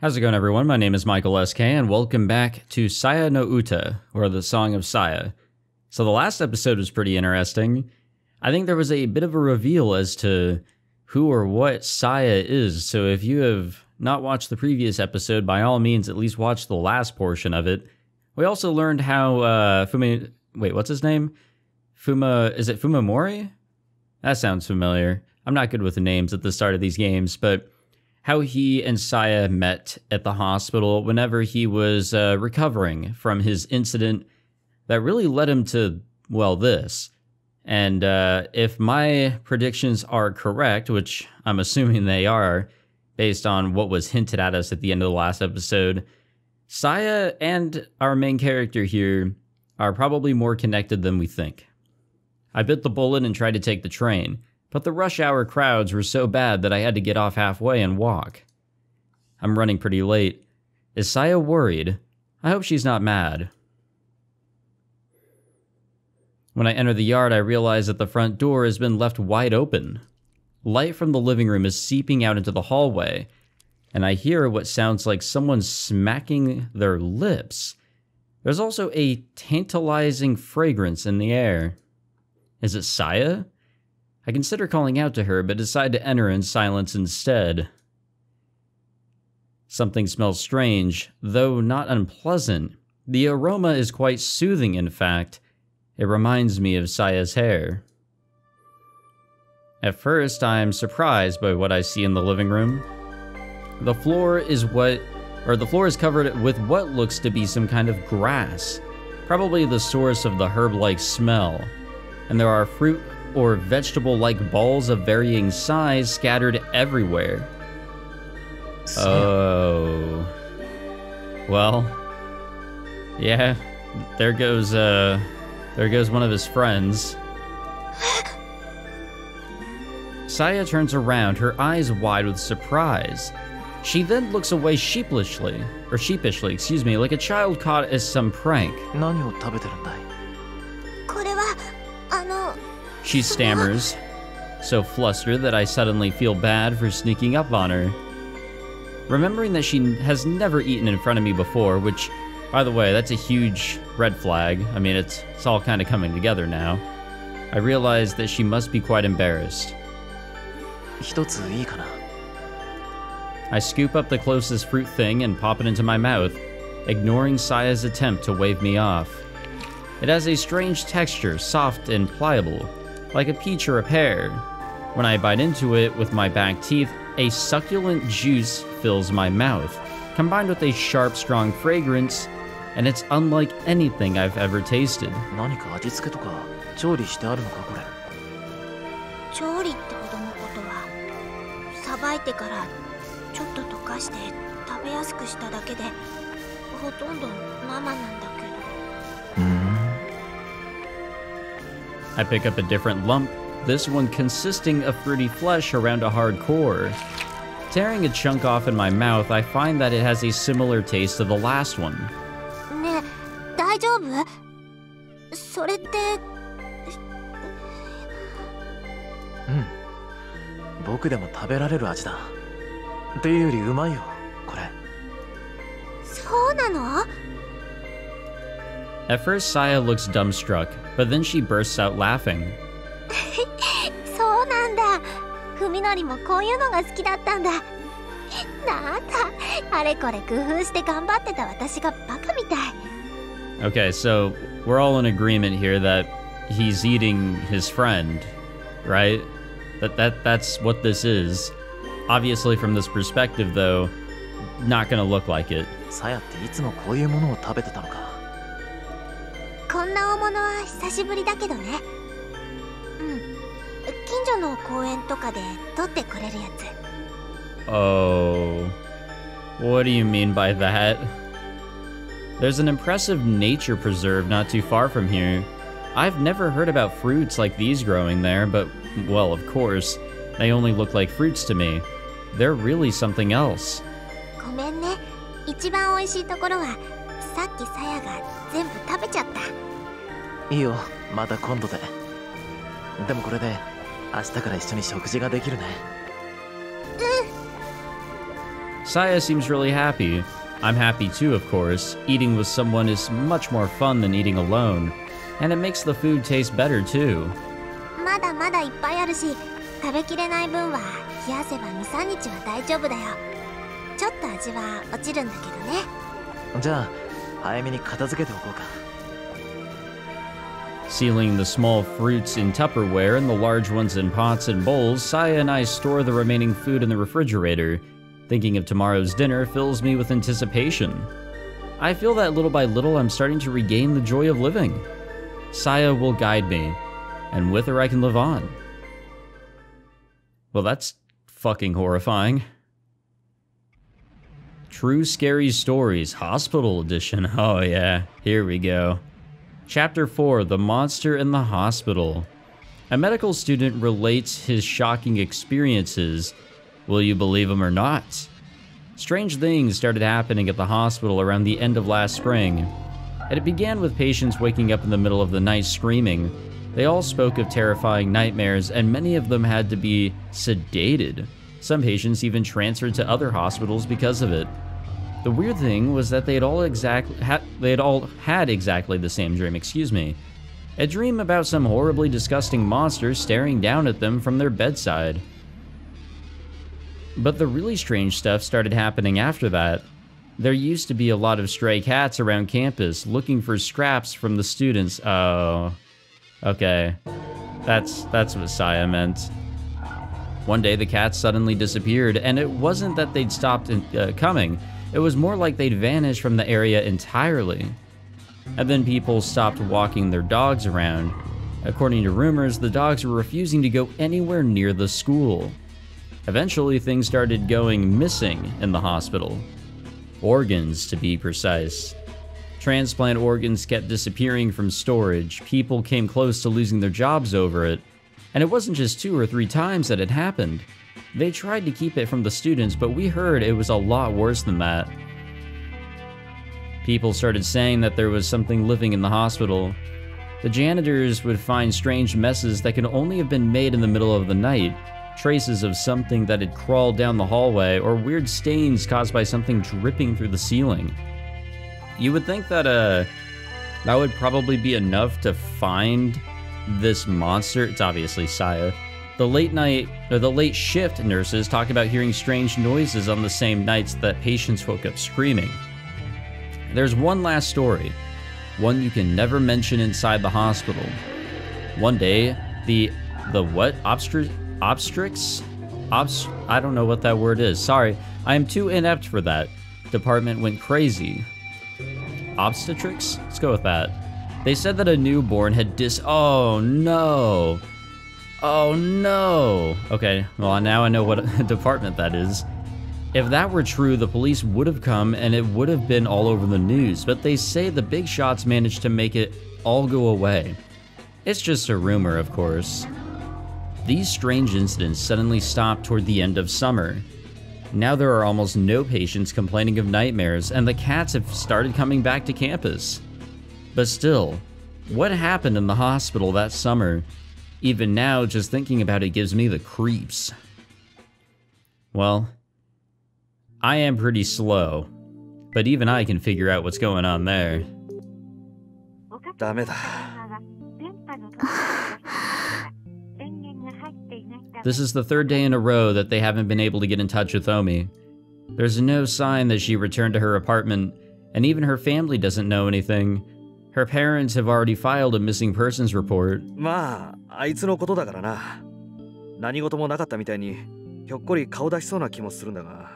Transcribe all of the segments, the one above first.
How's it going, everyone? My name is Michael SK, and welcome back to Saya no Uta, or the Song of Saya. So the last episode was pretty interesting. I think there was a bit of a reveal as to who or what Saya is, so if you have not watched the previous episode, by all means, at least watch the last portion of it. We also learned how, what's his name? Is it Fumimori? That sounds familiar. I'm not good with the names at the start of these games, but how he and Saya met at the hospital whenever he was recovering from his incident that really led him to, well, this. And if my predictions are correct, which I'm assuming they are, based on what was hinted at us at the end of the last episode, Saya and our main character here are probably more connected than we think. I bit the bullet and tried to take the train, but the rush hour crowds were so bad that I had to get off halfway and walk. I'm running pretty late. Is Saya worried? I hope she's not mad. When I enter the yard, I realize that the front door has been left wide open. Light from the living room is seeping out into the hallway, and I hear what sounds like someone smacking their lips. There's also a tantalizing fragrance in the air. Is it Saya? I consider calling out to her, but decide to enter in silence instead. Something smells strange, though not unpleasant. The aroma is quite soothing, in fact. It reminds me of Saya's hair. At first, I'm surprised by what I see in the living room. The floor is covered with what looks to be some kind of grass, probably the source of the herb-like smell. And there are fruit or vegetable-like balls of varying size scattered everywhere. Oh. Well, yeah, there goes one of his friends. Saya turns around, her eyes wide with surprise. She then looks away sheepishly, like a child caught as some prank. She stammers, so flustered that I suddenly feel bad for sneaking up on her. Remembering that she has never eaten in front of me before, which, by the way, that's a huge red flag. I mean, it's all kind of coming together now. I realize that she must be quite embarrassed. I scoop up the closest fruit thing and pop it into my mouth, ignoring Saya's attempt to wave me off. It has a strange texture, soft and pliable, like a peach or a pear. When I bite into it with my back teeth, a succulent juice fills my mouth, combined with a sharp, strong fragrance, and it's unlike anything I've ever tasted. I pick up a different lump, this one consisting of fruity flesh around a hard core. Tearing a chunk off in my mouth, I find that it has a similar taste to the last one. At first, Saya looks dumbstruck, but then she bursts out laughing. Okay, so we're all in agreement here that he's eating his friend, right? That's what this is. Obviously, from this perspective, though, not gonna look like it. Oh, what do you mean by that? There's an impressive nature preserve not too far from here. I've never heard about fruits like these growing there, but, well, of course, they only look like fruits to me. They're really something else. Saya seems really happy. I'm happy too, of course. Eating with someone is much more fun than eating alone, and it makes the food taste better too. まだまだいっぱいあるし、食べきれない分は冷やせば2、3日は大丈夫だよ。ちょっと味は落ちるんだけどね。じゃあ、早めに片付けておこうか。Sealing the small fruits in Tupperware and the large ones in pots and bowls, Saya and I store the remaining food in the refrigerator. Thinking of tomorrow's dinner fills me with anticipation. I feel that little by little I'm starting to regain the joy of living. Saya will guide me, and with her I can live on. Well, that's fucking horrifying. True Scary Stories, Hospital Edition. Oh yeah, here we go. Chapter 4, The Monster in the Hospital. A medical student relates his shocking experiences. Will you believe him or not? Strange things started happening at the hospital around the end of last spring. And it began with patients waking up in the middle of the night screaming. They all spoke of terrifying nightmares, and many of them had to be sedated. Some patients even transferred to other hospitals because of it. The weird thing was that they had all had exactly the same dream, A dream about some horribly disgusting monster staring down at them from their bedside. But the really strange stuff started happening after that. There used to be a lot of stray cats around campus looking for scraps from the students. Oh, okay. That's what Saya meant. One day the cats suddenly disappeared, and it wasn't that they'd stopped coming. It was more like they'd vanished from the area entirely. And then people stopped walking their dogs around. According to rumors, the dogs were refusing to go anywhere near the school. Eventually, things started going missing in the hospital. Organs, to be precise. Transplant organs kept disappearing from storage. People came close to losing their jobs over it. And it wasn't just 2 or 3 times that it happened. They tried to keep it from the students, but we heard it was a lot worse than that. People started saying that there was something living in the hospital. The janitors would find strange messes that could only have been made in the middle of the night, traces of something that had crawled down the hallway, or weird stains caused by something dripping through the ceiling. You would think that that would probably be enough to find this monster. It's obviously Saya. The late shift nurses talk about hearing strange noises on the same nights that patients woke up screaming. There's one last story, one you can never mention inside the hospital. One day, the what? Obstetrics? I don't know what that word is. Sorry, I am too inept for that. Department went crazy. Obstetrics? Let's go with that. They said that a newborn had oh no. Oh no! Okay, well now I know what department that is. If that were true, the police would have come and it would have been all over the news, but they say the big shots managed to make it all go away. It's just a rumor, of course. These strange incidents suddenly stopped toward the end of summer. Now there are almost no patients complaining of nightmares, and the cats have started coming back to campus. But still, what happened in the hospital that summer? Even now, just thinking about it gives me the creeps. Well, I am pretty slow, but even I can figure out what's going on there. This is the 3rd day in a row that they haven't been able to get in touch with Omi. There's no sign that she returned to her apartment, and even her family doesn't know anything. Her parents have already filed a missing persons report. まあ、あいつのことだからな。何事もなかったみたいに、ひょっこり顔出しそうな気もするんだが。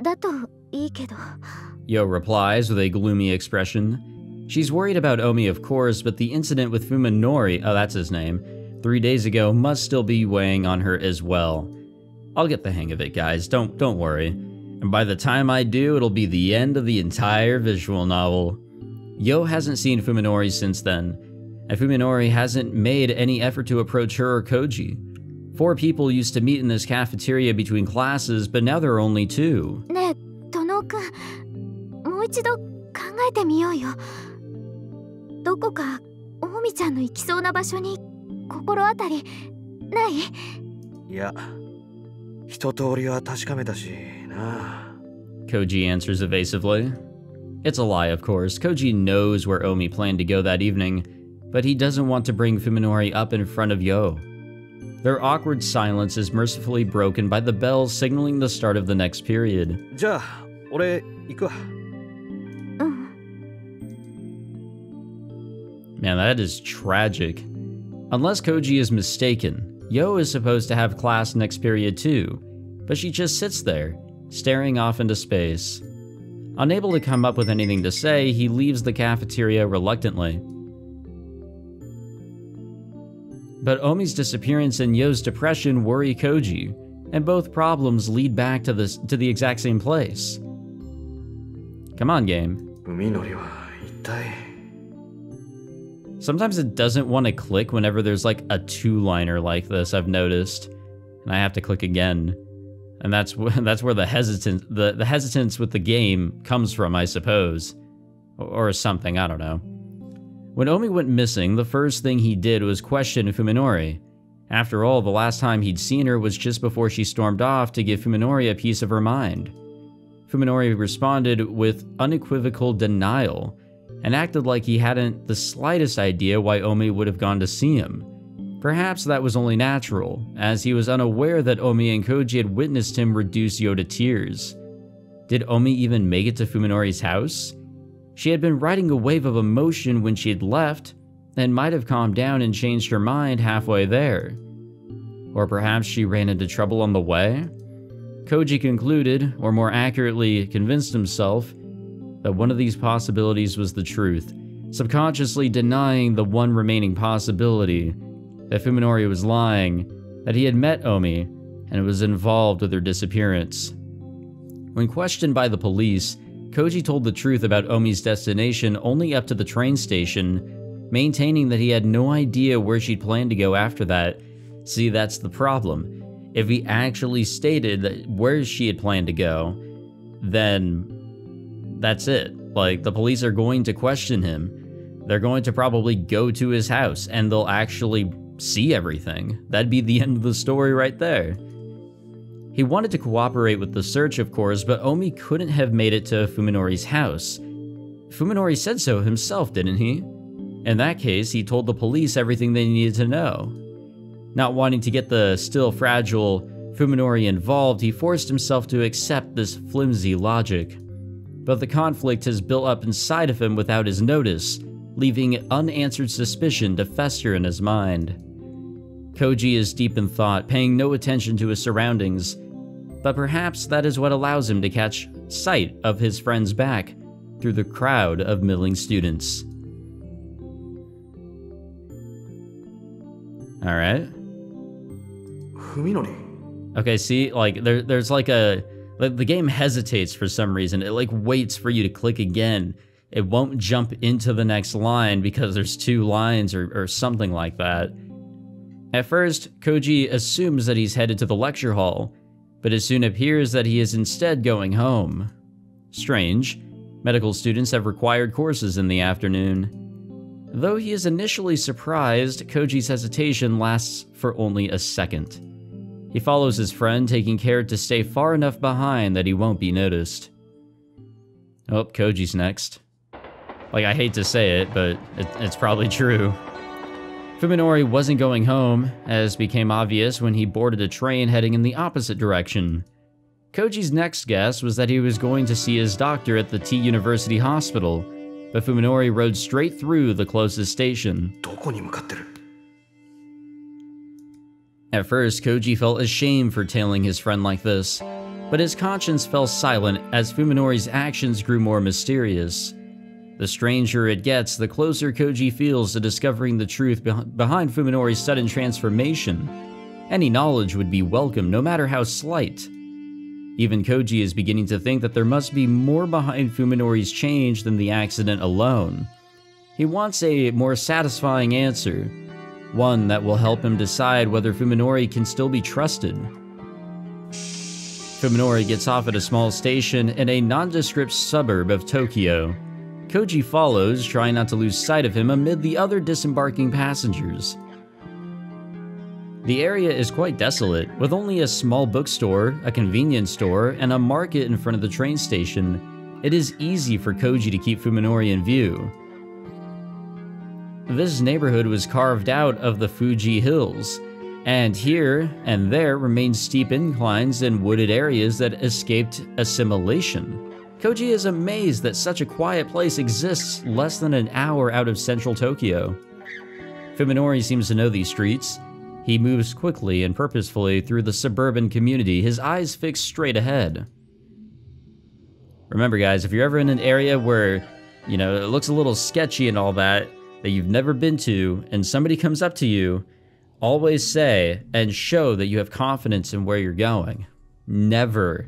だといいけど。Yo replies with a gloomy expression. She's worried about Omi, of course, but the incident with Fuminori, oh that's his name, 3 days ago must still be weighing on her as well. I'll get the hang of it, guys. Don't worry. And by the time I do, it'll be the end of the entire visual novel. Yo hasn't seen Fuminori since then, and Fuminori hasn't made any effort to approach her or Koji. 4 people used to meet in this cafeteria between classes, but now there are only 2. ねえ、殿くん、もう一度考えてみようよ。どこかオミちゃんの行きそうな場所に心当たりない？いや、一通りは確かめたしな。 Koji answers evasively. It's a lie, of course. Koji knows where Omi planned to go that evening, but he doesn't want to bring Fuminori up in front of Yo. Their awkward silence is mercifully broken by the bells signaling the start of the next period. じゃあ、俺行くわ。Man, that is tragic. Unless Koji is mistaken, Yo is supposed to have class next period too, but she just sits there, staring off into space. Unable to come up with anything to say, he leaves the cafeteria reluctantly. But Omi's disappearance and Yo's depression worry Koji, and both problems lead back to the exact same place. Come on, game. 海のりは一体。 Sometimes it doesn't want to click whenever there's like a two-liner like this, I've noticed. And I have to click again. And that's where the hesitance with the game comes from, I suppose. Or something, I don't know. When Omi went missing, the first thing he did was question Fuminori. After all, the last time he'd seen her was just before she stormed off to give Fuminori a piece of her mind. Fuminori responded with unequivocal denial, and acted like he hadn't the slightest idea why Omi would have gone to see him. Perhaps that was only natural, as he was unaware that Omi and Koji had witnessed him reduce Yo to tears. Did Omi even make it to Fuminori's house? She had been riding a wave of emotion when she had left, and might have calmed down and changed her mind halfway there. Or perhaps she ran into trouble on the way? Koji concluded, or more accurately convinced himself, that one of these possibilities was the truth, subconsciously denying the one remaining possibility, that Fuminori was lying, that he had met Omi, and was involved with her disappearance. When questioned by the police, Koji told the truth about Omi's destination only up to the train station, maintaining that he had no idea where she'd planned to go after that. See, that's the problem. If he actually stated that where she had planned to go, then that's it. Like, the police are going to question him. They're going to probably go to his house, and they'll actually see everything. That'd be the end of the story right there. He wanted to cooperate with the search, of course, but Omi couldn't have made it to Fuminori's house. Fuminori said so himself, didn't he? In that case, he told the police everything they needed to know. Not wanting to get the still fragile Fuminori involved, he forced himself to accept this flimsy logic. But the conflict has built up inside of him without his notice, leaving unanswered suspicion to fester in his mind. Koji is deep in thought, paying no attention to his surroundings, but perhaps that is what allows him to catch sight of his friend's back through the crowd of milling students. Alright. Fuminori. Okay, see, like, there's like the game hesitates for some reason. It like waits for you to click again. It won't jump into the next line because there's two lines or something like that. At first, Koji assumes that he's headed to the lecture hall, but it soon appears that he is instead going home. Strange. Medical students have required courses in the afternoon. Though he is initially surprised, Koji's hesitation lasts for only a second. He follows his friend, taking care to stay far enough behind that he won't be noticed. Oh, Koji's next. Like, I hate to say it, but it's probably true. Fuminori wasn't going home, as became obvious when he boarded a train heading in the opposite direction. Koji's next guess was that he was going to see his doctor at the T University Hospital, but Fuminori rode straight through the closest station. At first, Koji felt ashamed for tailing his friend like this, but his conscience fell silent as Fuminori's actions grew more mysterious. The stranger it gets, the closer Koji feels to discovering the truth behind Fuminori's sudden transformation. Any knowledge would be welcome, no matter how slight. Even Koji is beginning to think that there must be more behind Fuminori's change than the accident alone. He wants a more satisfying answer, one that will help him decide whether Fuminori can still be trusted. Fuminori gets off at a small station in a nondescript suburb of Tokyo. Koji follows, trying not to lose sight of him amid the other disembarking passengers. The area is quite desolate, with only a small bookstore, a convenience store, and a market in front of the train station. It is easy for Koji to keep Fuminori in view. This neighborhood was carved out of the Fuji Hills, and here and there remain steep inclines and wooded areas that escaped assimilation. Koji is amazed that such a quiet place exists less than an hour out of central Tokyo. Fuminori seems to know these streets. He moves quickly and purposefully through the suburban community, his eyes fixed straight ahead. Remember guys, if you're ever in an area where, it looks a little sketchy and all that you've never been to, and somebody comes up to you, always say and show that you have confidence in where you're going. Never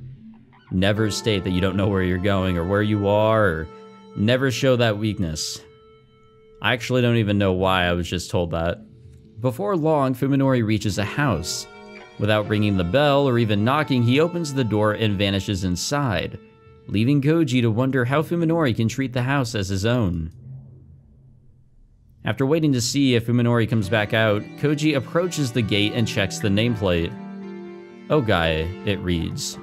state that you don't know where you're going or where you are, or never show that weakness. I actually don't even know why I was just told that. Before long, Fuminori reaches a house. Without ringing the bell or even knocking, he opens the door and vanishes inside, leaving Koji to wonder how Fuminori can treat the house as his own. After waiting to see if Fuminori comes back out, Koji approaches the gate and checks the nameplate. Ogai, it reads.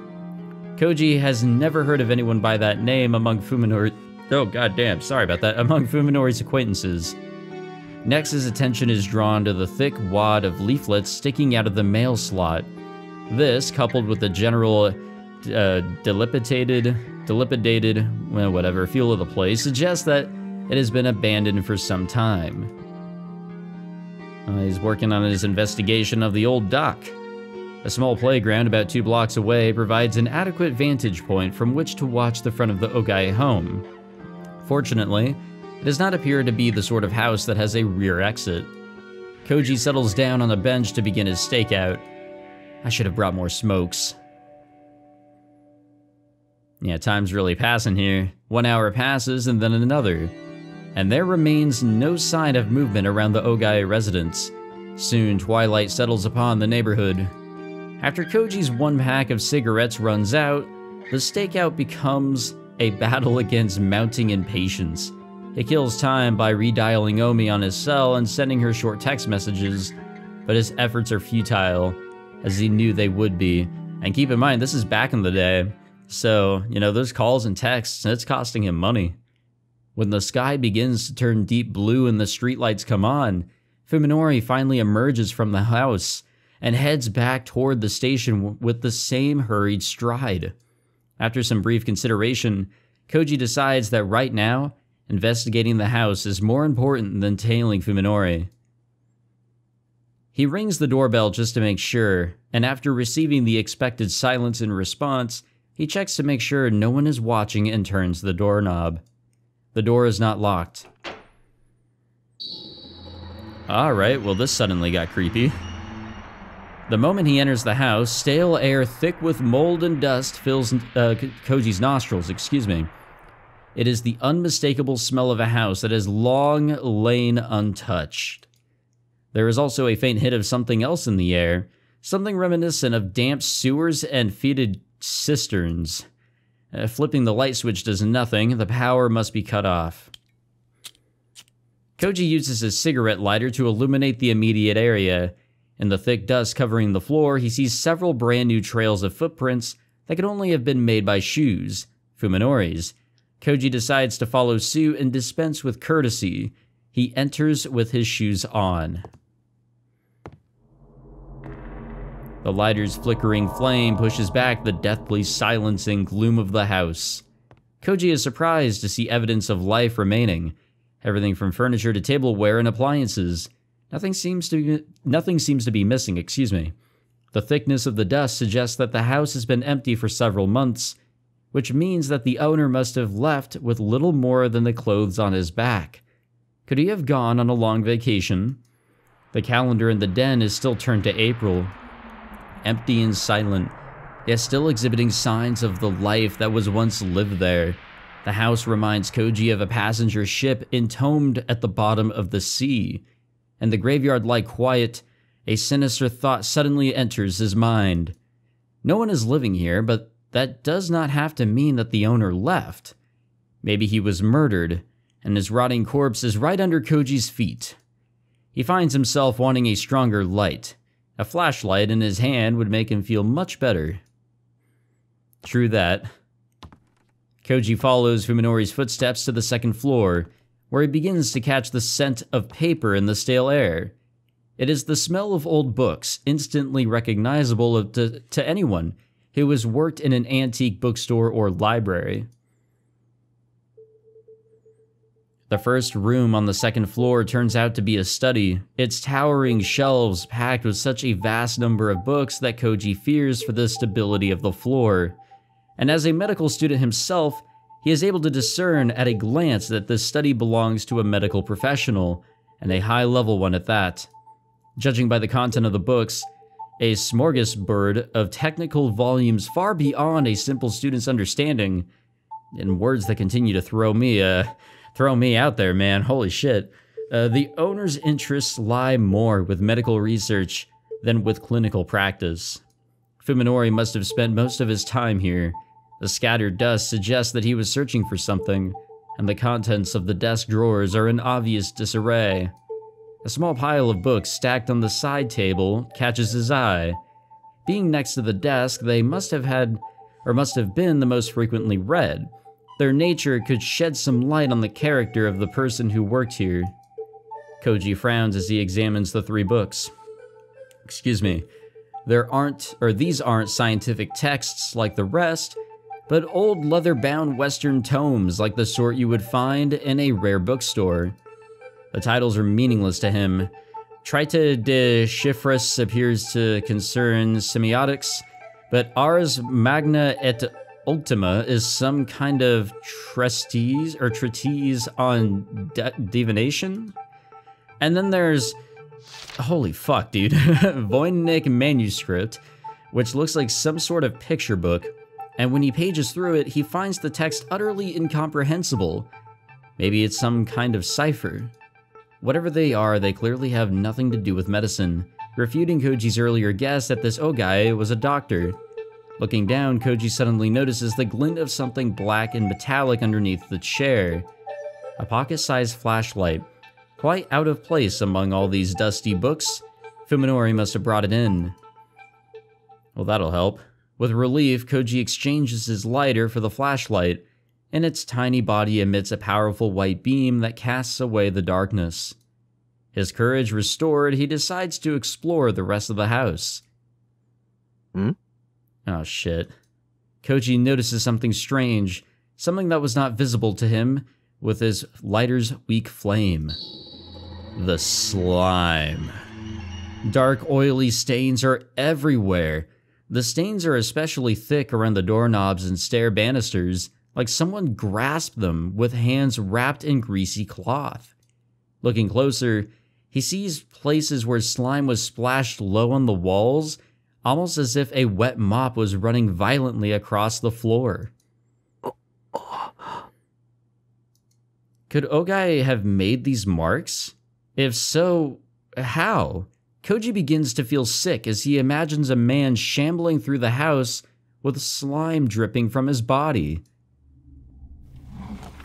Koji has never heard of anyone by that name among among Fuminori's acquaintances. Next, his attention is drawn to the thick wad of leaflets sticking out of the mail slot. This, coupled with the general dilapidated feel of the place, suggests that it has been abandoned for some time. He's working on his investigation of the old dock. A small playground about 2 blocks away provides an adequate vantage point from which to watch the front of the Ogai home. Fortunately, it does not appear to be the sort of house that has a rear exit. Koji settles down on a bench to begin his stakeout. I should have brought more smokes. Yeah, time's really passing here. 1 hour passes and then another. And there remains no sign of movement around the Ogai residence. Soon, twilight settles upon the neighborhood. After Koji's 1 pack of cigarettes runs out, the stakeout becomes a battle against mounting impatience. He kills time by redialing Omi on his cell and sending her short text messages, but his efforts are futile, as he knew they would be. And keep in mind, this is back in the day, so, those calls and texts, it's costing him money. When the sky begins to turn deep blue and the streetlights come on, Fuminori finally emerges from the house and heads back toward the station with the same hurried stride. After some brief consideration, Koji decides that right now, investigating the house is more important than tailing Fuminori. He rings the doorbell just to make sure, and after receiving the expected silence in response, he checks to make sure no one is watching and turns the doorknob. The door is not locked. Alright, well this suddenly got creepy. The moment he enters the house, stale air thick with mold and dust fills Koji's nostrils, It is the unmistakable smell of a house that has long lain untouched. There is also a faint hint of something else in the air, something reminiscent of damp sewers and fetid cisterns. Flipping the light switch does nothing, the power must be cut off. Koji uses his cigarette lighter to illuminate the immediate area. In the thick dust covering the floor, he sees several brand new trails of footprints that could only have been made by shoes, Fuminori's. Koji decides to follow suit and dispense with courtesy. He enters with his shoes on. The lighter's flickering flame pushes back the deathly silencing gloom of the house. Koji is surprised to see evidence of life remaining. Everything from furniture to tableware and appliances. Nothing seems to be missing, The thickness of the dust suggests that the house has been empty for several months, which means that the owner must have left with little more than the clothes on his back. Could he have gone on a long vacation? The calendar in the den is still turned to April. Empty and silent, yet still exhibiting signs of the life that was once lived there. The house reminds Koji of a passenger ship entombed at the bottom of the sea. In the graveyard-like quiet, a sinister thought suddenly enters his mind. No one is living here, but that does not have to mean that the owner left. Maybe he was murdered, and his rotting corpse is right under Koji's feet. He finds himself wanting a stronger light. A flashlight in his hand would make him feel much better. True that. Koji follows Fuminori's footsteps to the second floor, where he begins to catch the scent of paper in the stale air. It is the smell of old books, instantly recognizable to anyone who has worked in an antique bookstore or library. The first room on the second floor turns out to be a study, its towering shelves packed with such a vast number of books that Koji fears for the stability of the floor. And as a medical student himself, he is able to discern at a glance that this study belongs to a medical professional, and a high-level one at that. Judging by the content of the books, a smorgasbord of technical volumes far beyond a simple student's understanding, in words that continue to throw me out there, man, holy shit. The owner's interests lie more with medical research than with clinical practice. Fuminori must have spent most of his time here. The scattered dust suggests that he was searching for something, and the contents of the desk drawers are in obvious disarray. A small pile of books stacked on the side table catches his eye. Being next to the desk, they must have been the most frequently read. Their nature could shed some light on the character of the person who worked here. Koji frowns as he examines the 3 books. Excuse me. These aren't scientific texts like the rest, but old leather-bound Western tomes like the sort you would find in a rare bookstore. The titles are meaningless to him. Trita de Chiffres appears to concern semiotics, but Ars Magna et Ultima is some kind of treatise on divination? And then there's, holy fuck, dude, Voynich manuscript, which looks like some sort of picture book, and when he pages through it, he finds the text utterly incomprehensible. Maybe it's some kind of cipher. Whatever they are, they clearly have nothing to do with medicine, refuting Koji's earlier guess that this Ogai was a doctor. Looking down, Koji suddenly notices the glint of something black and metallic underneath the chair. A pocket-sized flashlight, quite out of place among all these dusty books. Fuminori must have brought it in. Well, that'll help. With relief, Koji exchanges his lighter for the flashlight, and its tiny body emits a powerful white beam that casts away the darkness. His courage restored, he decides to explore the rest of the house. Oh shit. Koji notices something strange, something that was not visible to him with his lighter's weak flame. The slime. Dark, oily stains are everywhere. The stains are especially thick around the doorknobs and stair banisters, like someone grasped them with hands wrapped in greasy cloth. Looking closer, he sees places where slime was splashed low on the walls, almost as if a wet mop was running violently across the floor. Could Ogai have made these marks? If so, how? Koji begins to feel sick as he imagines a man shambling through the house with slime dripping from his body.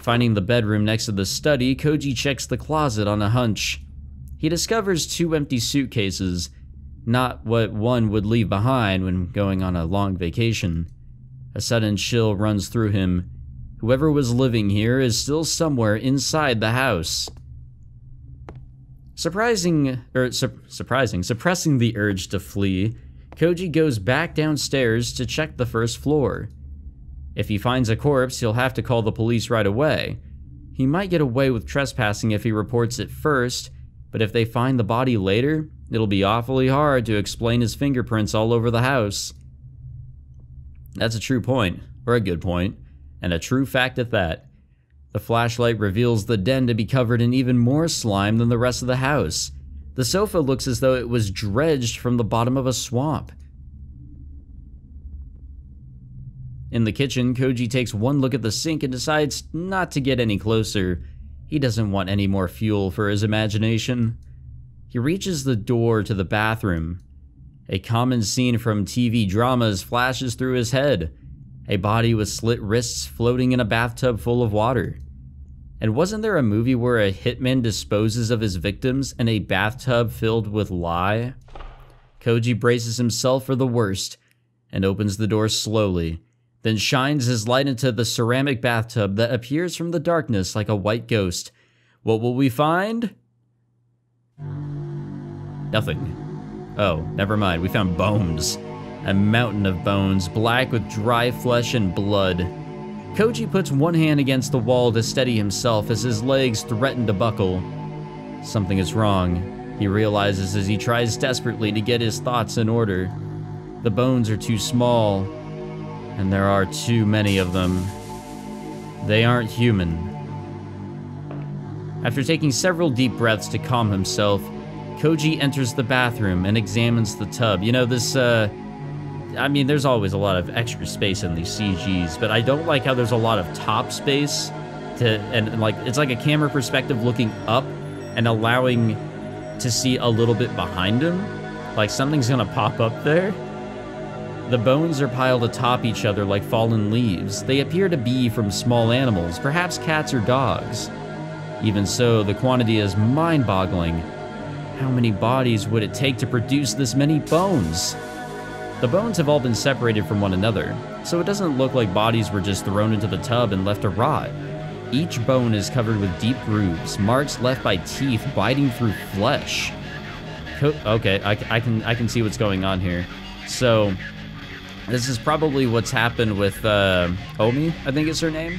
Finding the bedroom next to the study, Koji checks the closet on a hunch. He discovers 2 empty suitcases, not what one would leave behind when going on a long vacation. A sudden chill runs through him. Whoever was living here is still somewhere inside the house. Suppressing the urge to flee, Koji goes back downstairs to check the first floor. If he finds a corpse, he'll have to call the police right away. He might get away with trespassing if he reports it first, but if they find the body later, it'll be awfully hard to explain his fingerprints all over the house. That's a true point, or a good point, and a true fact at that. The flashlight reveals the den to be covered in even more slime than the rest of the house. The sofa looks as though it was dredged from the bottom of a swamp. In the kitchen, Koji takes one look at the sink and decides not to get any closer. He doesn't want any more fuel for his imagination. He reaches the door to the bathroom. A common scene from TV dramas flashes through his head. A body with slit wrists floating in a bathtub full of water. And wasn't there a movie where a hitman disposes of his victims in a bathtub filled with lye? Koji braces himself for the worst and opens the door slowly, then shines his light into the ceramic bathtub that appears from the darkness like a white ghost. What will we find? Nothing. Oh, never mind. We found bones. A mountain of bones, black with dry flesh and blood. Koji puts one hand against the wall to steady himself as his legs threaten to buckle. Something is wrong, he realizes as he tries desperately to get his thoughts in order. The bones are too small, and there are too many of them. They aren't human. After taking several deep breaths to calm himself, Koji enters the bathroom and examines the tub. You know, this, I mean, there's always a lot of extra space in these CGs, but I don't like how there's a lot of top space and like, it's like a camera perspective looking up and allowing to see a little bit behind him. Like something's gonna pop up there. The bones are piled atop each other like fallen leaves. They appear to be from small animals, perhaps cats or dogs. Even so, the quantity is mind-boggling. How many bodies would it take to produce this many bones? The bones have all been separated from one another, so it doesn't look like bodies were just thrown into the tub and left to rot. Each bone is covered with deep grooves, marks left by teeth biting through flesh. Okay, I can see what's going on here. So, this is probably what's happened with Omi, I think is her name.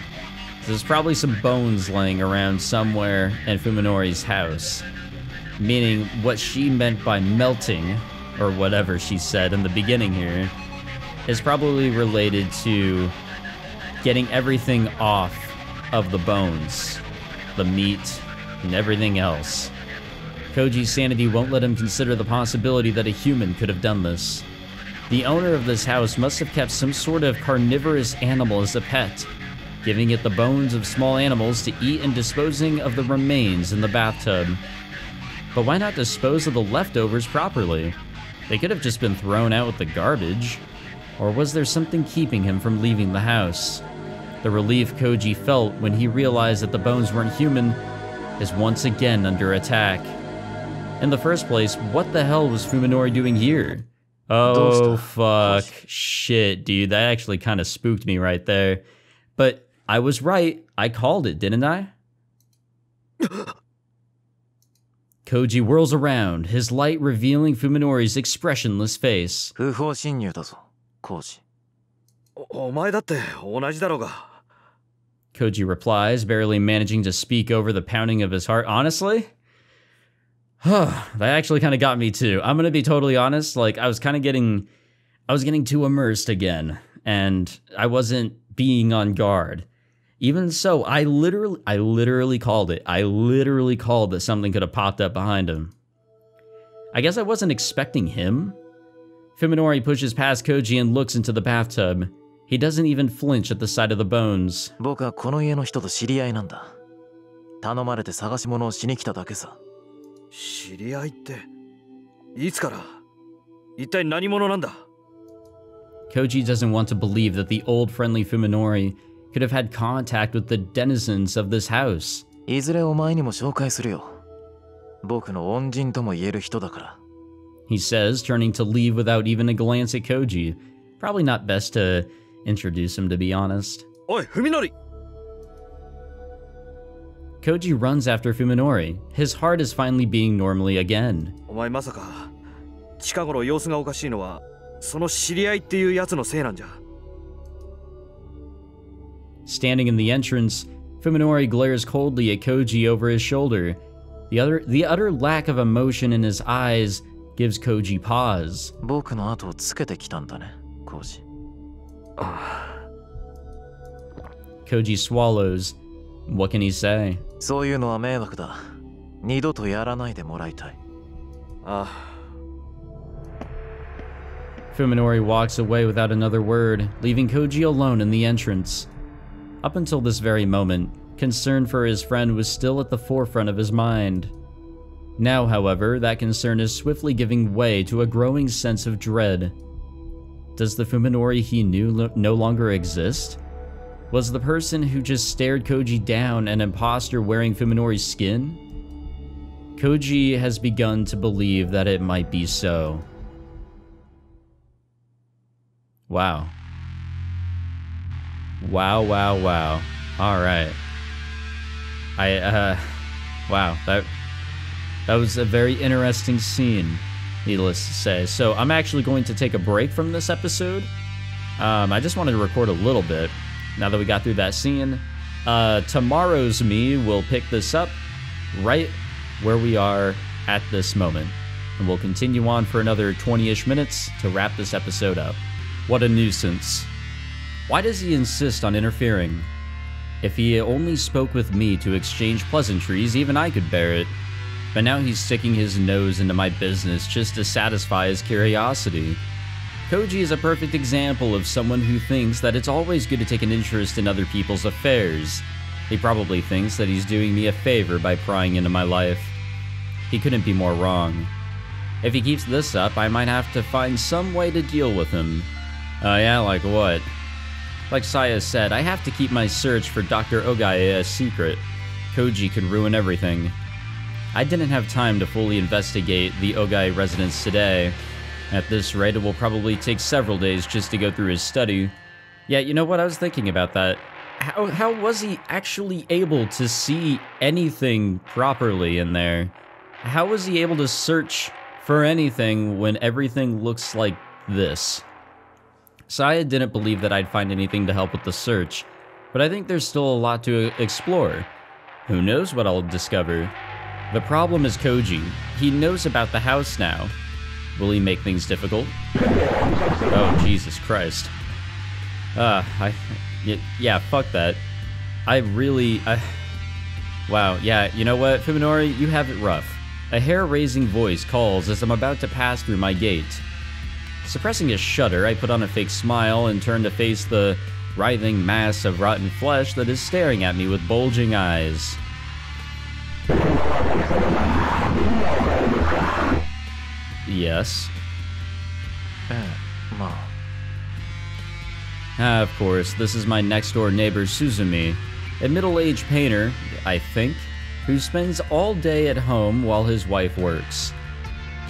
There's probably some bones laying around somewhere in Fuminori's house. Meaning what she meant by melting, or whatever she said in the beginning here, is probably related to getting everything off of the bones, the meat, and everything else. Koji's sanity won't let him consider the possibility that a human could have done this. The owner of this house must have kept some sort of carnivorous animal as a pet, giving it the bones of small animals to eat and disposing of the remains in the bathtub. But why not dispose of the leftovers properly? They could have just been thrown out with the garbage. Or was there something keeping him from leaving the house? The relief Koji felt when he realized that the bones weren't human is once again under attack. In the first place, what the hell was Fuminori doing here? Oh, fuck. Shit, dude. That actually kind of spooked me right there. But I was right. I called it, didn't I? Koji whirls around, his light revealing Fuminori's expressionless face. 不法侵入だぞ、Koji。お前だって同じだろうが。Koji replies, barely managing to speak over the pounding of his heart. Honestly? That actually kind of got me too. I'm gonna be totally honest, like I was getting too immersed again, and I wasn't being on guard. Even so, I literally called it. I literally called that something could have popped up behind him. I guess I wasn't expecting him. Fuminori pushes past Koji and looks into the bathtub. He doesn't even flinch at the sight of the bones. 僕はこの家の人と知り合いなんだ。頼まれて探し物をしに来ただけさ。知り合いって、いつから？一体何者なんだ？ Koji doesn't want to believe that the old friendly Fuminori could have had contact with the denizens of this house. いずれお前にも紹介するよ。僕の恩人とも言える人だから。He says, turning to leave without even a glance at Koji. Probably not best to introduce him, to be honest. おい、Fuminori! Koji runs after Fuminori. His heart is finally beating normally again. お前まさか近頃様子がおかしいのはその知り合いっていうやつのせいなんじゃ。Standing in the entrance, Fuminori glares coldly at Koji over his shoulder. The utter lack of emotion in his eyes gives Koji pause. 僕の後をつけてきたんだね、Koji。Koji swallows. What can he say? そういうのは迷惑だ。二度とやらないでもらいたい。Fuminori walks away without another word, leaving Koji alone in the entrance. Up until this very moment, concern for his friend was still at the forefront of his mind. Now, however, that concern is swiftly giving way to a growing sense of dread. Does the Fuminori he knew no longer exist? Was the person who just stared Koji down an imposter wearing Fuminori's skin? Koji has begun to believe that it might be so. Wow. Wow, wow, wow. Alright. Wow, that was a very interesting scene, needless to say. So I'm actually going to take a break from this episode. I just wanted to record a little bit, now that we got through that scene. Tomorrow's me will pick this up right where we are at this moment. And we'll continue on for another 20-ish minutes to wrap this episode up. What a nuisance. Why does he insist on interfering? If he only spoke with me to exchange pleasantries, even I could bear it. But now he's sticking his nose into my business just to satisfy his curiosity. Koji is a perfect example of someone who thinks that it's always good to take an interest in other people's affairs. He probably thinks that he's doing me a favor by prying into my life. He couldn't be more wrong. If he keeps this up, I might have to find some way to deal with him. Yeah, like what? Like Saya said, I have to keep my search for Dr. Ogai a secret. Koji could ruin everything. I didn't have time to fully investigate the Ogai residence today. At this rate, it will probably take several days just to go through his study. Yeah, you know what? I was thinking about that. How was he actually able to see anything properly in there? How was he able to search for anything when everything looks like this? Saya didn't believe that I'd find anything to help with the search, but I think there's still a lot to explore. Who knows what I'll discover? The problem is Koji. He knows about the house now. Will he make things difficult? Oh, Jesus Christ. Yeah, fuck that. Wow, yeah, you know what, Fuminori, you have it rough. A hair-raising voice calls as I'm about to pass through my gate. Suppressing a shudder, I put on a fake smile and turn to face the writhing mass of rotten flesh that is staring at me with bulging eyes. Yes. Of course, this is my next-door neighbor Suzumi, a middle-aged painter, I think, who spends all day at home while his wife works.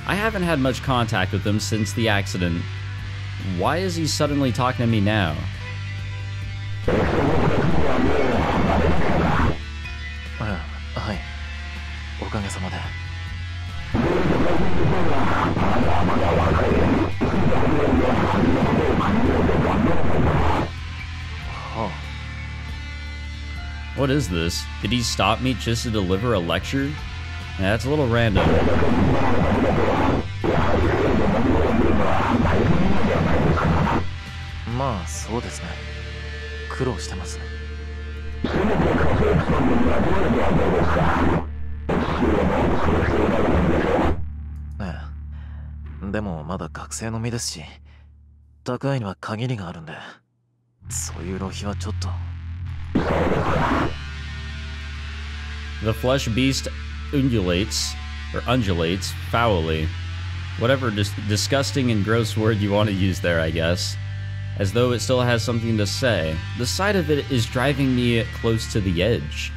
I haven't had much contact with him since the accident. Why is he suddenly talking to me now? Hi. Okai-sama de. Oh. What is this? Did he stop me just to deliver a lecture? Yeah, that's a little random. The flesh beast undulates foully. Whatever disgusting and gross word you want to use there, I guess. As though it still has something to say. The sight of it is driving me close to the edge.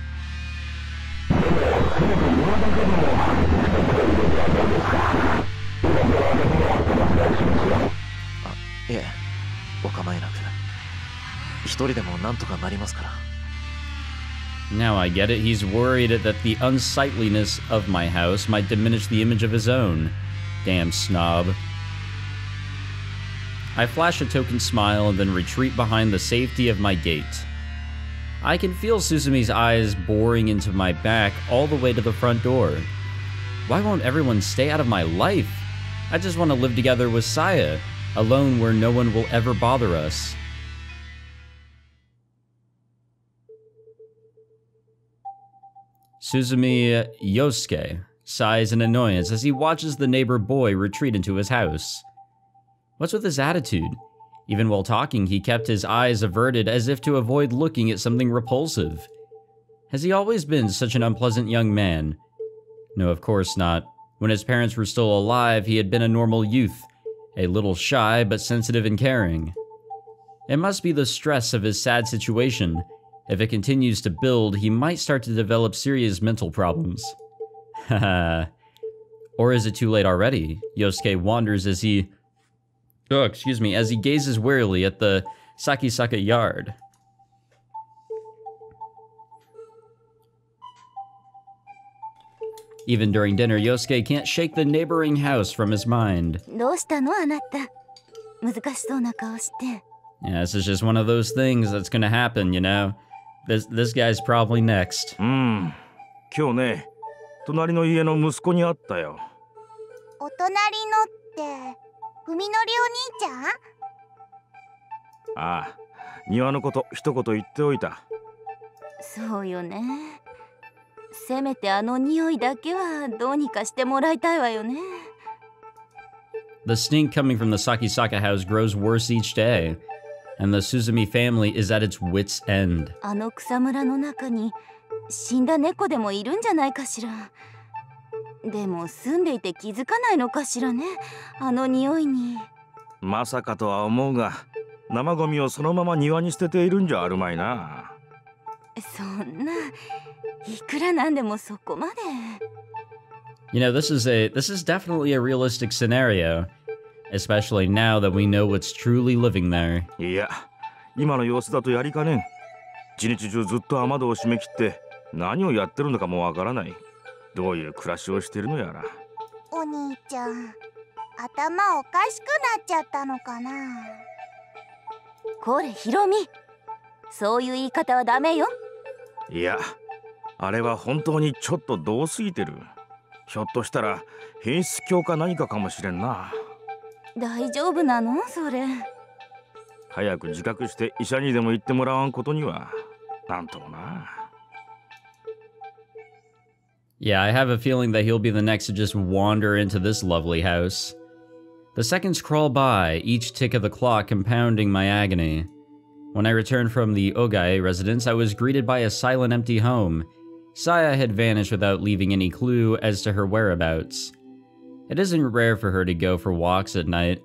Now I get it, he's worried that the unsightliness of my house might diminish the image of his own. Damn snob. I flash a token smile and then retreat behind the safety of my gate. I can feel Suzumi's eyes boring into my back all the way to the front door. Why won't everyone stay out of my life? I just want to live together with Saya, alone where no one will ever bother us. Suzumi Yosuke sighs in annoyance as he watches the neighbor boy retreat into his house. What's with his attitude? Even while talking, he kept his eyes averted as if to avoid looking at something repulsive. Has he always been such an unpleasant young man? No, of course not. When his parents were still alive, he had been a normal youth, a little shy but sensitive and caring. It must be the stress of his sad situation. If it continues to build, he might start to develop serious mental problems. Haha. Or is it too late already? Yosuke wonders as he Oh, excuse me, as he gazes wearily at the Sakisaka yard. Even during dinner, Yosuke can't shake the neighboring house from his mind. どうしたのあなた。難しそうな顔して。Yeah, this is just one of those things that's gonna happen, you know? This guy's probably next. 今日ね、隣の家の息子に会ったよ。お隣のって、文則お兄ちゃん？ああ、庭のこと一言言っておいた。そうよね。せめてあの匂いだけはどうにかしてもらいたいわよね。The stink coming from the Sakisaka house grows worse each day, and the Suzumi family is at its wits' end. あの草むらの中に死んだ猫でもいるんじゃないかしら。でも住んでいて気づかないのかしらね、あの匂いに。まさかとは思うが、生ゴミをそのまま庭に捨てているんじゃあるまいな。そんな、いくらなんでもそこまで。You know, this is definitely a realistic scenario, especially now that we know what's truly living there. いや、今の様子だとやりかねん。一日中ずっと雨戸を閉め切って何をやってるのかもわからない。どういう暮らしをしてるのやら。お兄ちゃん、頭おかしくなっちゃったのかな。これヒロミ、そういう言い方はダメよ。いや、あれは本当にちょっとどうすぎてる。ひょっとしたら変質狂か何かかもしれんな。大丈夫なのそれ。早く自覚して医者にでも言ってもらわんことにはなんともな。Yeah, I have a feeling that he'll be the next to just wander into this lovely house. The seconds crawl by, each tick of the clock compounding my agony. When I returned from the Ogai residence, I was greeted by a silent, empty home. Saya had vanished without leaving any clue as to her whereabouts. It isn't rare for her to go for walks at night.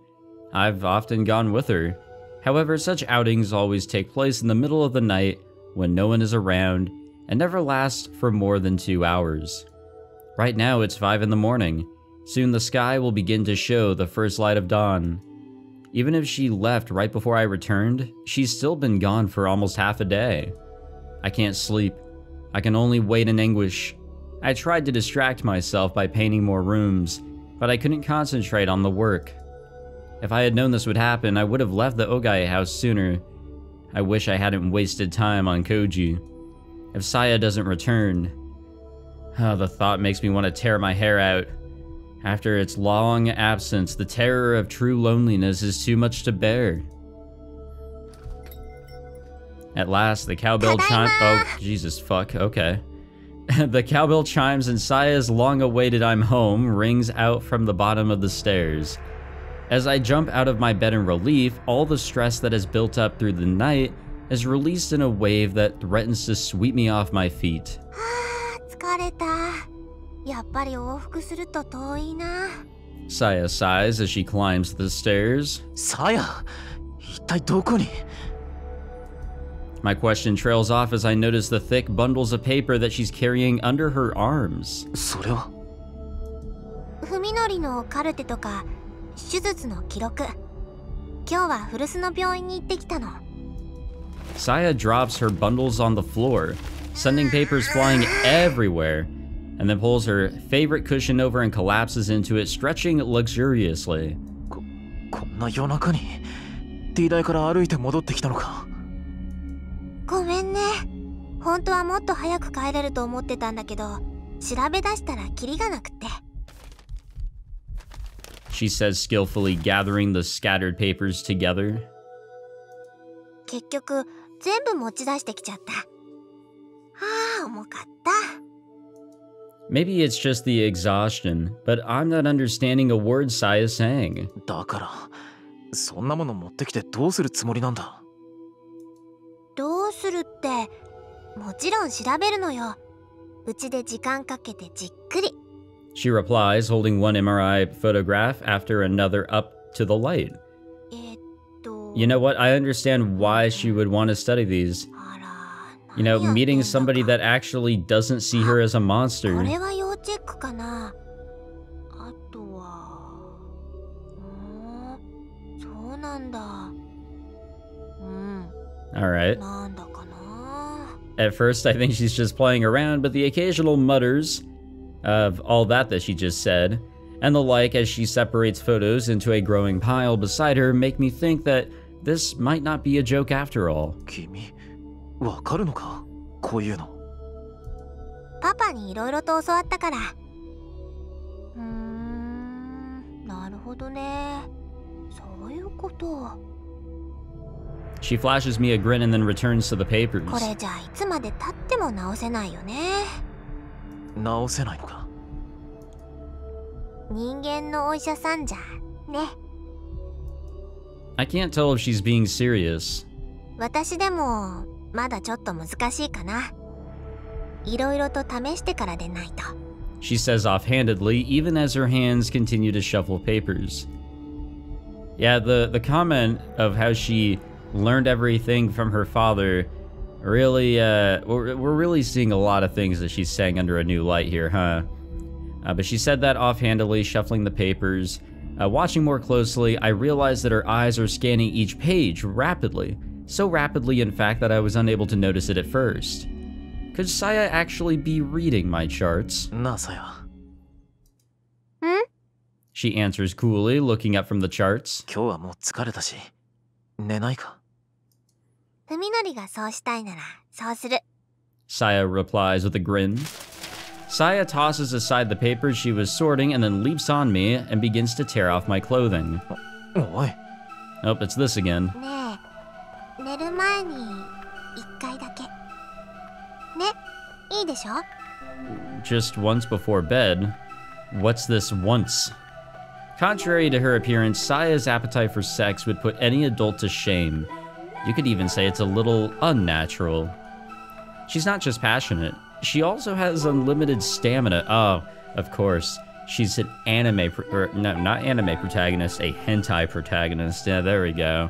I've often gone with her. However, such outings always take place in the middle of the night when no one is around and never last for more than 2 hours. Right now it's 5 in the morning. Soon the sky will begin to show the first light of dawn. Even if she left right before I returned, she's still been gone for almost half a day. I can't sleep. I can only wait in anguish. I tried to distract myself by painting more rooms, but I couldn't concentrate on the work. If I had known this would happen, I would have left the Ogai house sooner. I wish I hadn't wasted time on Koji. If Saya doesn't return... Oh, the thought makes me want to tear my hair out. After its long absence, the terror of true loneliness is too much to bear. At last, the cowbell chimes... Oh, Jesus, fuck, okay. The cowbell chimes and Saya's long-awaited "I'm home" rings out from the bottom of the stairs. As I jump out of my bed in relief, all the stress that has built up through the night is released in a wave that threatens to sweep me off my feet. 疲れた。やっぱり往復すると遠いな。Saya sighs as she climbs the stairs. さや、一体どこに？ My question trails off as I notice the thick bundles of paper that she's carrying under her arms. それは？文則のカルテとか手術の記録。今日は古巣の病院に行ってきたの。Saya drops her bundles on the floor, sending papers flying everywhere, and then pulls her favorite cushion over and collapses into it, stretching luxuriously. こんな夜中に T 台から歩いて戻ってきたのか。ごめんね。本当はもっと早く帰れると思ってたんだけど、調べ出したらキリがなくて。She says, skillfully gathering the scattered papers together. 結局全部持ち出してきちゃった。ああ、重かった。Maybe it's just the exhaustion, but I'm not understanding a word Saya's saying. だから、そんなもの持ってきてどうするつもりなんだ？どうするって、もちろん調べるのよ。うちで時間かけてじっくり。She replies, holding one MRI photograph after another up to the light. You know what? I understand why she would want to study these. You know, meeting somebody that actually doesn't see her as a monster. これは要チェックかな。あとは、そなんだ。Alright. なんだかな。 At first, I think she's just playing around, but the occasional mutters of all that she just said, and the like as she separates photos into a growing pile beside her, make me think that this might not be a joke after all. 君、わかるのかこういうの。パパにいろいろと教わったから。なるほどね。そういうこと。She flashes me a grin and then returns to the papers. これじゃいつまで経っても直せないよね。直せないのか。人間のお医者さんじゃね。I can't tell if she's being serious. 私でもまだちょっと難しいかな。いろいろと試してからでないと。She says offhandedly, even as her hands continue to shuffle papers. Yeah, the comment of how she learned everything from her father really, we're really seeing a lot of things that she's saying under a new light here, huh? But she said that offhandedly, shuffling the papers. Watching more closely, I realized that her eyes are scanning each page rapidly. So rapidly, in fact, that I was unable to notice it at first. Could Saya actually be reading my charts? なあ、さや。She answers coolly, looking up from the charts. 今日はもう疲れたし、寝ないか。ふみのりがそうしたいならそうする。 Saya replies with a grin. Saya tosses aside the papers she was sorting and then leaps on me and begins to tear off my clothing. おい。 Oh, it's this again. ねえ、寝る前に一回だけ。ね、いいでしょ? Just once before bed? What's this once? Contrary to her appearance, Saya's appetite for sex would put any adult to shame. You could even say it's a little unnatural. She's not just passionate, she also has unlimited stamina. Oh, of course. She's an not anime protagonist, a hentai protagonist. Yeah, there we go.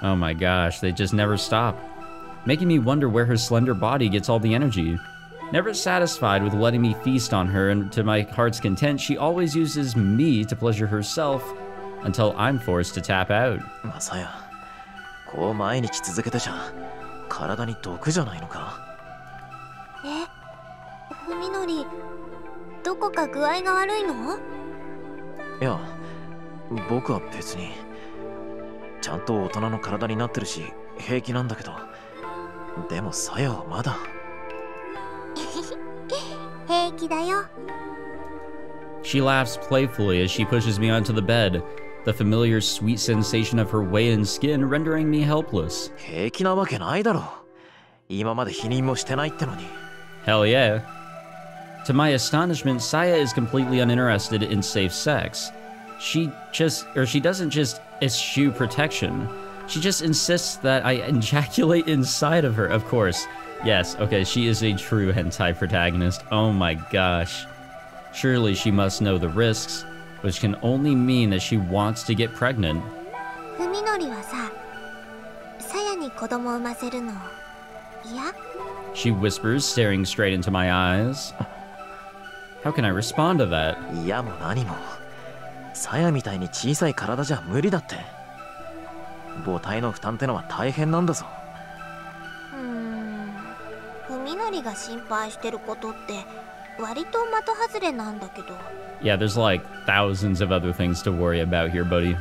Oh my gosh, they just never stop. Making me wonder where her slender body gets all the energy. Never satisfied with letting me feast on her, and to my heart's content, she always uses me to pleasure herself until I'm forced to tap out. まあさや、こう毎日続けてちゃ体に毒じゃないのか。ふみのり、どこか具合が悪いの？いや、僕は別にちゃんと大人の体になってるし平気なんだけど、でもさやはまだ。平気だよ。 She laughs playfully as she pushes me onto the bed, the familiar sweet sensation of her weight and skin rendering me helpless. 平気なわけないだろ。今まで否認もしてないってのに。Hell yeah. To my astonishment, Saya is completely uninterested in safe sex. She doesn't just eschew protection. She just insists that I ejaculate inside of her, of course. Yes, okay, she is a true hentai protagonist. Oh my gosh. Surely she must know the risks, which can only mean that she wants to get pregnant. ふみのりはさ、さやに子供を産ませるの嫌? She whispers, staring straight into my eyes. How can I respond to that? いやも何も。さやみたいに小さい体じゃ無理だって。母体の負担ってのは大変なんだぞ。ふみのりが心配してることって割と的外れなんだけど。Yeah, there's like thousands of other things to worry about here, buddy.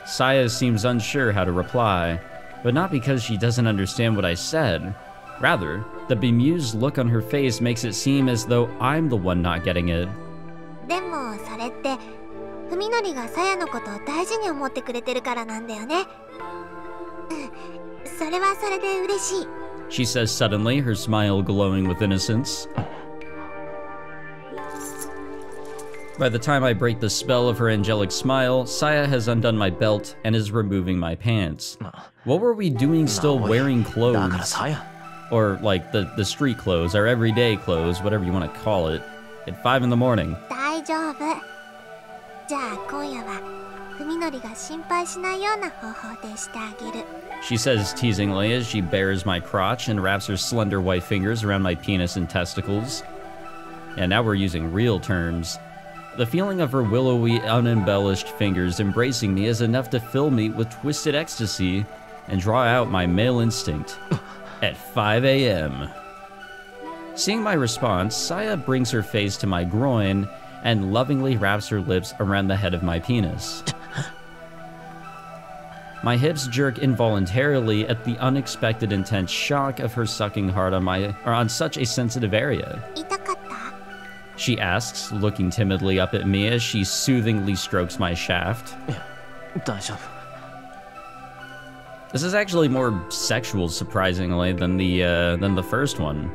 Saya seems unsure how to reply, but not because she doesn't understand what I said. Rather, the bemused look on her face makes it seem as though I'm the one not getting it. でもそれってふみのりがさやのことを大事に思ってくれてるからなんだよね。それはそれで嬉しい。She says suddenly, her smile glowing with innocence. By the time I break the spell of her angelic smile, Saya has undone my belt and is removing my pants. What were we doing still wearing clothes? Or like the street clothes, our everyday clothes, whatever you want to call it, at 5 in the morning. 大丈夫。じゃあ今夜はふみのりが心配しないような方法でしてあげる。She says teasingly as she bares my crotch and wraps her slender white fingers around my penis and testicles. And now we're using real terms. The feeling of her willowy, unembellished fingers embracing me is enough to fill me with twisted ecstasy and draw out my male instinct at 5 a.m. Seeing my response, Saya brings her face to my groin and lovingly wraps her lips around the head of my penis. My hips jerk involuntarily at the unexpected intense shock of her sucking hard on such a sensitive area. 痛かった? She asks, looking timidly up at me as she soothingly strokes my shaft. いや、大丈夫。 This is actually more sexual, surprisingly, than the first one.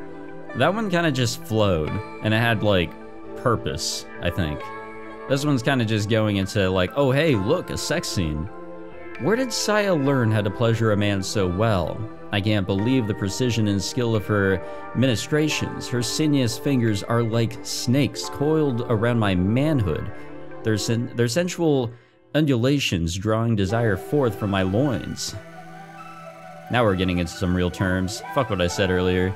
That one kind of just flowed, and it had, like, purpose, I think. This one's kind of just going into, like, oh hey, look, a sex scene. Where did Saya learn how to pleasure a man so well? I can't believe the precision and skill of her ministrations. Her sinuous fingers are like snakes coiled around my manhood, their sensual undulations drawing desire forth from my loins. Now we're getting into some real terms. Fuck what I said earlier.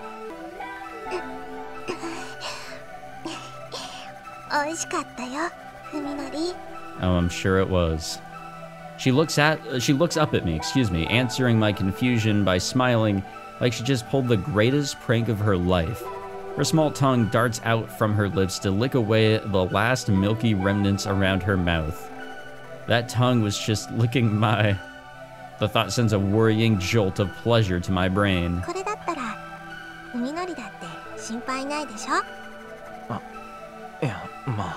美味しかったよ、ふみのり。 Oh, I'm sure it was. She looks up at me, answering my confusion by smiling like she just pulled the greatest prank of her life. Her small tongue darts out from her lips to lick away the last milky remnants around her mouth. That tongue was just licking my... The thought sends a worrying jolt of pleasure to my brain. これだったら、ふみのりだって心配ないでしょ? いや、まあ。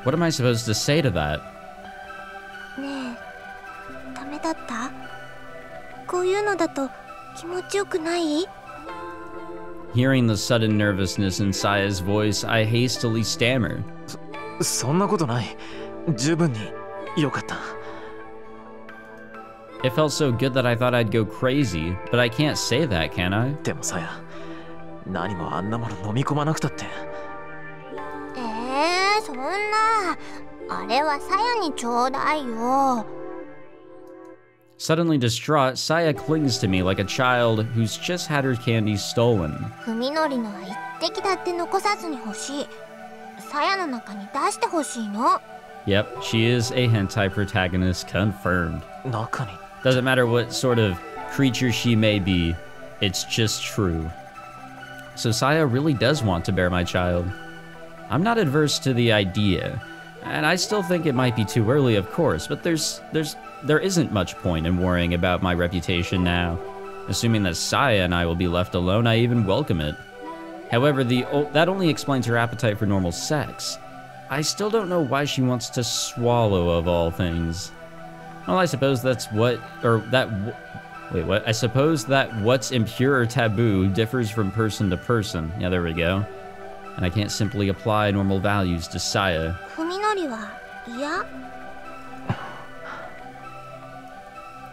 What am I supposed to say to that? ねえ、ダメだった?こういうのだと気持ちよくない? Hearing the sudden nervousness in Saya's voice, I hastily stammer. そんなことない。十分に良かった。 It felt so good that I thought I'd go crazy, but I can't say that, can I? でもさや、何もあんなもの飲み込まなくたって。そんな、あれはさやにちょうだいよ。 Suddenly distraught, Saya clings to me like a child who's just had her candy stolen. ふみのりのは一滴だって残さずに欲しい。さやの中に出して欲しいの。 Yep, she is a hentai protagonist, confirmed. 中に。 Doesn't matter what sort of creature she may be, it's just true. So Saya really does want to bear my child. I'm not adverse to the idea, and I still think it might be too early, of course, but there isn't much point in worrying about my reputation now. Assuming that Saya and I will be left alone, I even welcome it. However, that only explains her appetite for normal sex. I still don't know why she wants to swallow, of all things. Well, I suppose that's what, wait, what? I suppose that what's impure or taboo differs from person to person. Yeah, there we go. And I can't simply apply normal values to Saya. ふみのりは嫌?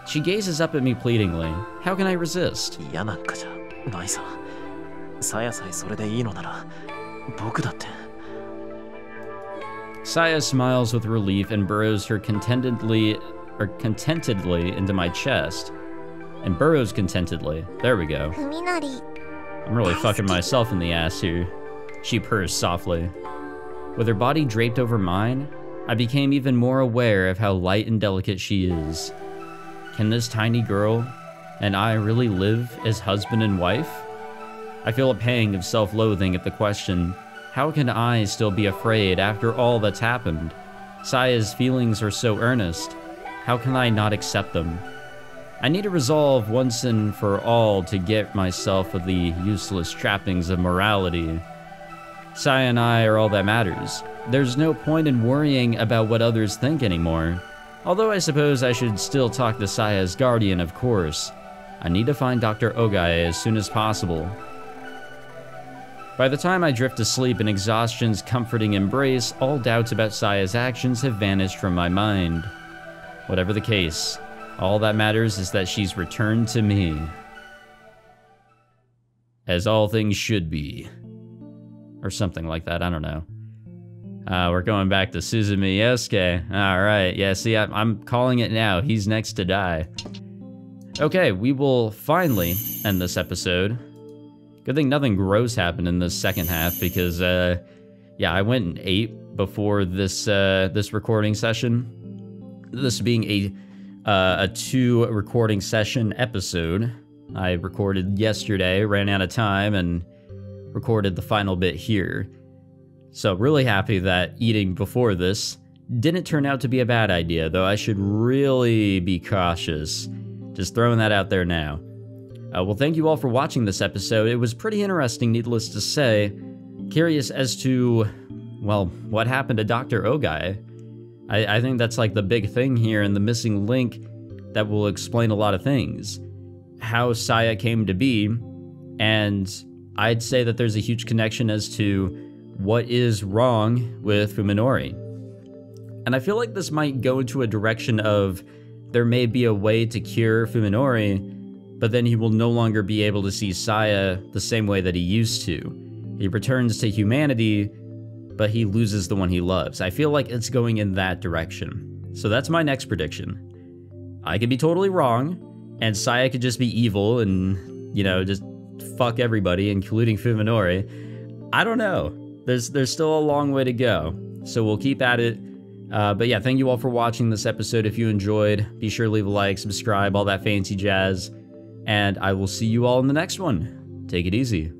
She gazes up at me pleadingly. How can I resist? 嫌なんかじゃないさ。さやさえそれでいいのなら、僕だって。 Saya smiles with relief and burrows her contentedly into my chest. And burrows contentedly. There we go. ふみのり。 I'm really fucking myself in the ass here. She purrs softly. With her body draped over mine, I became even more aware of how light and delicate she is. Can this tiny girl and I really live as husband and wife? I feel a pang of self-loathing at the question, how can I still be afraid after all that's happened? Saya's feelings are so earnest. How can I not accept them? I need to resolve once and for all to get myself of the useless trappings of morality. Saya and I are all that matters. There's no point in worrying about what others think anymore. Although I suppose I should still talk to Saya's guardian, of course. I need to find Dr. Ogai as soon as possible. By the time I drift to sleep in exhaustion's comforting embrace, all doubts about Saya's actions have vanished from my mind. Whatever the case, all that matters is that she's returned to me. As all things should be. Or something like that, I don't know. We're going back to Suzumi Yosuke. Alright, yeah, see, I'm calling it now. He's next to die. Okay, we will finally end this episode. Good thing nothing gross happened in the second half, because, yeah, I went and ate before this this recording session. This being a 2 recording session episode. I recorded yesterday, ran out of time, and recorded the final bit here. So really happy that eating before this didn't turn out to be a bad idea, though I should really be cautious. Just throwing that out there now. Well, thank you all for watching this episode. It was pretty interesting, needless to say. Curious as to, well, what happened to Dr. Ogai. I think that's like the big thing here, and the missing link that will explain a lot of things. How Saya came to be, and I'd say that there's a huge connection as to what is wrong with Fuminori. And I feel like this might go into a direction of there may be a way to cure Fuminori, but then he will no longer be able to see Saya the same way that he used to. He returns to humanity, but he loses the one he loves. I feel like it's going in that direction. So that's my next prediction. I could be totally wrong, and Saya could just be evil and, you know, just fuck everybody, including Fuminori. I don't know. There's still a long way to go, so we'll keep at it. But yeah, thank you all for watching this episode. If you enjoyed, be sure to leave a like, subscribe, all that fancy jazz, and I will see you all in the next one. Take it easy.